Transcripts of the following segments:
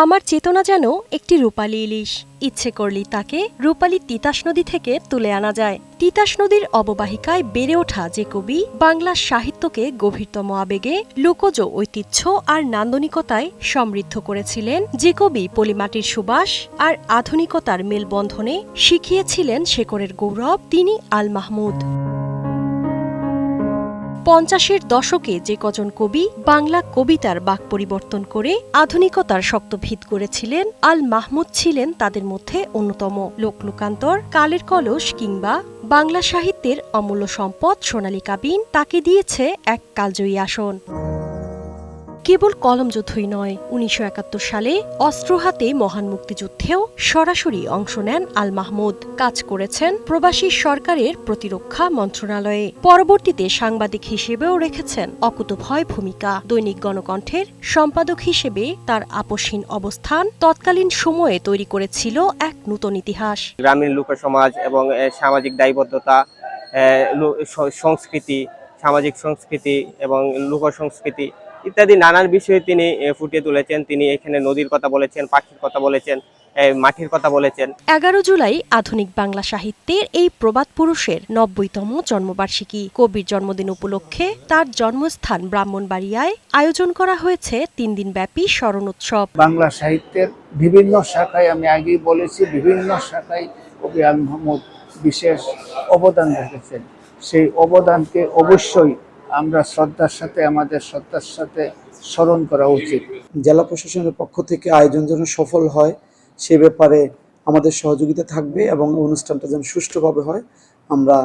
আমার চেতনা যেন একটি রূপালী ইলিশ, ইচ্ছে করলেই তাকে রূপালী তিতাস নদী থেকে তুলে আনা যায়। তিতাস নদীর অববাহিকায় বেড়ে ওঠা যে কবি বাংলা সাহিত্যকে গভীরতম আবেগে, লোকজ ঐতিহ্য আর নান্দনিকতায় সমৃদ্ধ করেছিলেন, যে কবি পলিমাটির সুবাস আর আধুনিকতার মেলবন্ধনে শিখিয়েছিলেন শেকড়ের গৌরব, তিনি আল মাহমুদ। 50-এর দশকে যে কজন কবি বাংলা কবিতার বাক পরিবর্তন করে আধুনিকতার শক্ত ভিত গড়েছিলেন, আল মাহমুদ ছিলেন তাদের মধ্যে অন্যতম। লোকলোকান্তর, কালের কলস কিংবা বাংলা সাহিত্যের অমূল্য সম্পদ সোনালী কাবিন তাকে দিয়েছে এক কালজয়ী আসন। কেবল কলমযুদ্ধই নয়, 1971 সালে অস্ত্র হাতে মহান মুক্তিযুদ্ধেও সরাসরি অংশ নেন আল মাহমুদ। কাজ করেছেন প্রবাসী সরকারের প্রতিরক্ষা মন্ত্রণালয়ে। পরবর্তীতে সাংবাদিক হিসেবেও রেখেছেন অকুতোভয় ভূমিকা। দৈনিক গণকণ্ঠের সম্পাদক হিসেবে তার আপসহীন অবস্থান তৎকালীন সময়ে তৈরি করেছিল এক নূতন ইতিহাস। গ্রামীণ লোকসমাজ এবং সামাজিক দায়বদ্ধতা, সংস্কৃতি, সামাজিক সংস্কৃতি এবং লোক সংস্কৃতি ইত্যাদি নানান বিষয়ে তিনি ফুটিয়ে তুলেছেন। তিনি এখানে নদীর কথা বলেছেন, পাখির কথা বলেছেন, মাটির কথা বলেছেন। 11 জুলাই আধুনিক বাংলা সাহিত্যের এই প্রবাদ পুরুষের 90তম জন্মবার্ষিকী। কবির জন্মদিন উপলক্ষে তার জন্মস্থান ব্রাহ্মণবাড়িয়ায় আয়োজন করা হয়েছে 3 দিনব্যাপী স্মরণ উৎসব। বাংলা সাহিত্যের বিভিন্ন শাখায়, আমি আগেই বলেছি, বিভিন্ন শাখায় কবি আল মাহমুদ বিশেষ অবদান রেখেছেন। সেই অবদানকে অবশ্যই আমরা আমাদের শ্রদ্ধার সাথে স্মরণ করা উচিত। জেলা প্রশাসনের পক্ষ থেকে আয়োজন যেন সফল হয় সে ব্যাপারে আমাদের সহযোগিতা থাকবে এবং অনুষ্ঠানটা যেন সুষ্ঠুভাবে হয়, আমরা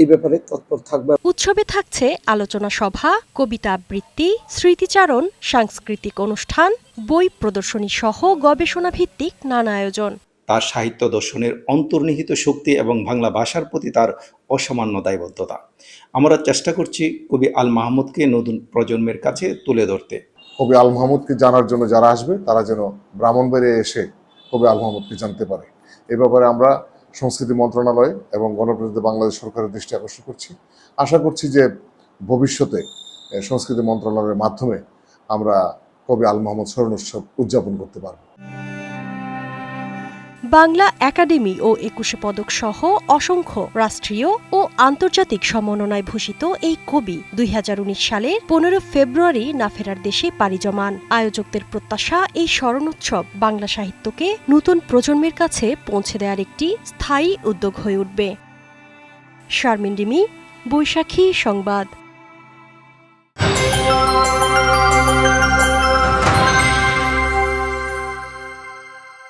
এই ব্যাপারে তৎপর থাকবো। উৎসবে থাকছে আলোচনা সভা, কবিতা আবৃত্তি, স্মৃতিচারণ, সাংস্কৃতিক অনুষ্ঠান, বই প্রদর্শনী সহ গবেষণা ভিত্তিক নানা আয়োজন। তার সাহিত্য দর্শনের অন্তর্নিহিত শক্তি এবং বাংলা ভাষার প্রতি তার অসামান্য দায়বদ্ধতা, আমরা চেষ্টা করছি কবি আল মাহমুদকে নতুন প্রজন্মের কাছে তুলে ধরতে। কবি আল মাহমুদকে জানার জন্য যারা আসবে তারা যেন ব্রাহ্মণবাড়িয়া এসে কবি আল মাহমুদকে জানতে পারে। এই ব্যাপারে আমরা সংস্কৃতি মন্ত্রণালয় এবং গণপ্রজাতন্ত্রী বাংলাদেশ সরকারের দৃষ্টি আকর্ষণ করছি। আশা করছি যে ভবিষ্যতে সংস্কৃতি মন্ত্রণালয়ের মাধ্যমে আমরা কবি আল মাহমুদ স্মরণ উৎসব উদযাপন করতে পারব। বাংলা একাডেমি ও 21 পদক সহ অসংখ্য রাষ্ট্রীয় ও আন্তর্জাতিক সম্মাননায় ভূষিত এই কবি 2019 সালের 15 ফেব্রুয়ারি না ফেরার দেশে পাড়ি জমান। আয়োজকদের প্রত্যাশা, এই স্মরণ উৎসব বাংলা সাহিত্যকে নতুন প্রজন্মের কাছে পৌঁছে দেওয়ার একটি স্থায়ী উদ্যোগ হয়ে উঠবে। শারমিন ডিমি, বৈশাখী সংবাদ।